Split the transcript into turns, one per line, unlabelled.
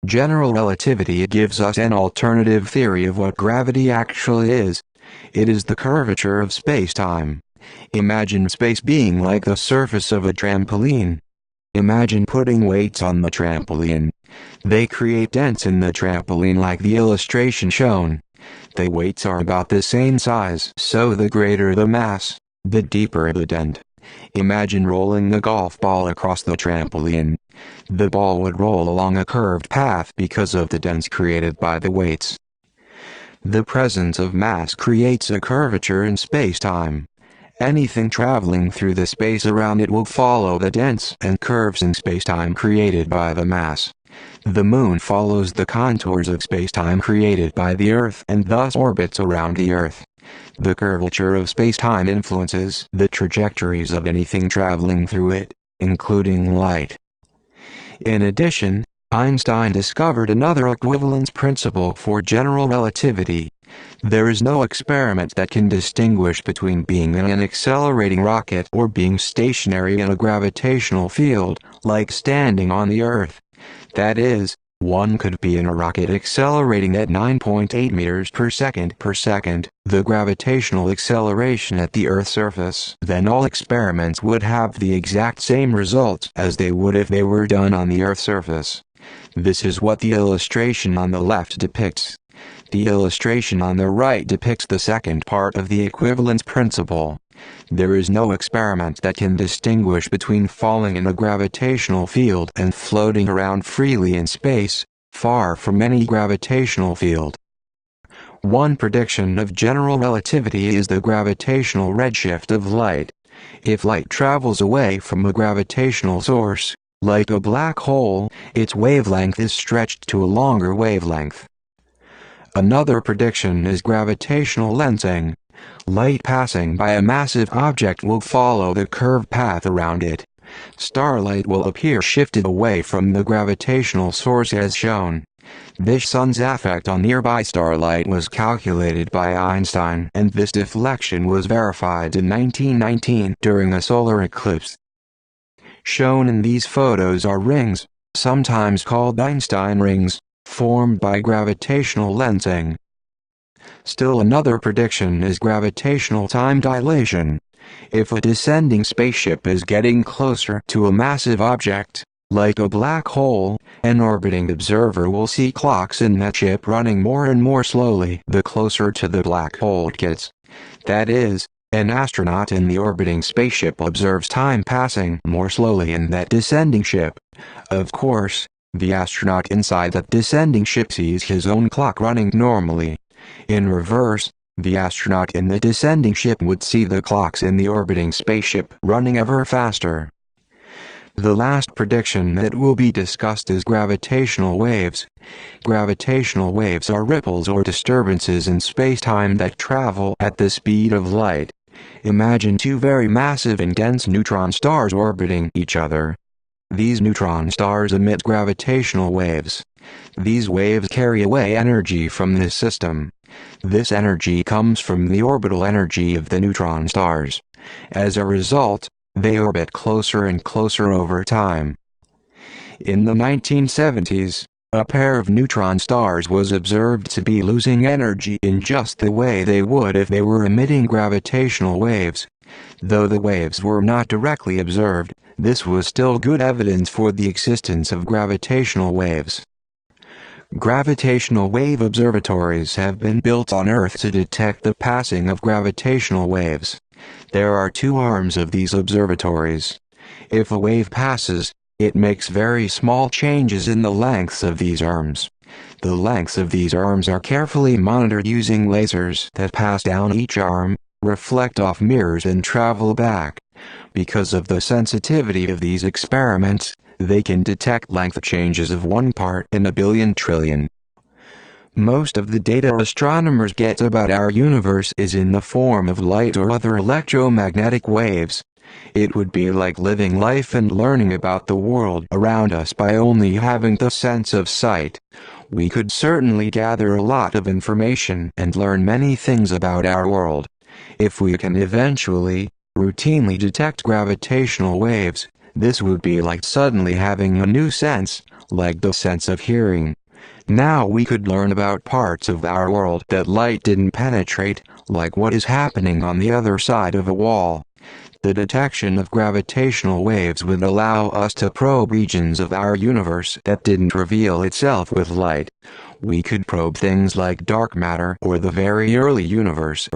General relativity gives us an alternative theory of what gravity actually is. It is the curvature of space-time. Imagine space being like the surface of a trampoline. Imagine putting weights on the trampoline. They create dents in the trampoline like the illustration shown. The weights are about the same size, so the greater the mass, the deeper the dent. Imagine rolling the golf ball across the trampoline. The ball would roll along a curved path because of the dents created by the weights. The presence of mass creates a curvature in space-time. Anything traveling through the space around it will follow the dents and curves in space-time created by the mass. The Moon follows the contours of space-time created by the Earth and thus orbits around the Earth. The curvature of space-time influences the trajectories of anything traveling through it, including light. In addition, Einstein discovered another equivalence principle for general relativity. There is no experiment that can distinguish between being in an accelerating rocket or being stationary in a gravitational field, like standing on the Earth. That is, one could be in a rocket accelerating at 9.8 meters per second, the gravitational acceleration at the Earth's surface. Then all experiments would have the exact same results as they would if they were done on the Earth's surface. This is what the illustration on the left depicts. The illustration on the right depicts the second part of the equivalence principle. There is no experiment that can distinguish between falling in a gravitational field and floating around freely in space, far from any gravitational field. One prediction of general relativity is the gravitational redshift of light. If light travels away from a gravitational source, like a black hole, its wavelength is stretched to a longer wavelength. Another prediction is gravitational lensing. Light passing by a massive object will follow the curved path around it. Starlight will appear shifted away from the gravitational source as shown. This sun's effect on nearby starlight was calculated by Einstein, and this deflection was verified in 1919 during a solar eclipse. Shown in these photos are rings, sometimes called Einstein rings, formed by gravitational lensing. Still another prediction is gravitational time dilation. If a descending spaceship is getting closer to a massive object, like a black hole, an orbiting observer will see clocks in that ship running more and more slowly the closer to the black hole it gets. That is, an astronaut in the orbiting spaceship observes time passing more slowly in that descending ship. Of course, the astronaut inside that descending ship sees his own clock running normally. In reverse, the astronaut in the descending ship would see the clocks in the orbiting spaceship running ever faster. The last prediction that will be discussed is gravitational waves. Gravitational waves are ripples or disturbances in space-time that travel at the speed of light. Imagine two very massive and dense neutron stars orbiting each other. These neutron stars emit gravitational waves. These waves carry away energy from this system. This energy comes from the orbital energy of the neutron stars. As a result, they orbit closer and closer over time. In the 1970s, a pair of neutron stars was observed to be losing energy in just the way they would if they were emitting gravitational waves. Though the waves were not directly observed, this was still good evidence for the existence of gravitational waves. Gravitational wave observatories have been built on Earth to detect the passing of gravitational waves. There are two arms of these observatories. If a wave passes, it makes very small changes in the lengths of these arms. The lengths of these arms are carefully monitored using lasers that pass down each arm, reflect off mirrors and travel back. Because of the sensitivity of these experiments, they can detect length changes of 1 part in a billion trillion. Most of the data astronomers get about our universe is in the form of light or other electromagnetic waves. It would be like living life and learning about the world around us by only having the sense of sight. We could certainly gather a lot of information and learn many things about our world. If we can eventually, routinely detect gravitational waves, This would be like suddenly having a new sense, like the sense of hearing. Now we could learn about parts of our world that light didn't penetrate, like what is happening on the other side of a wall. The detection of gravitational waves would allow us to probe regions of our universe that didn't reveal itself with light. We could probe things like dark matter or the very early universe,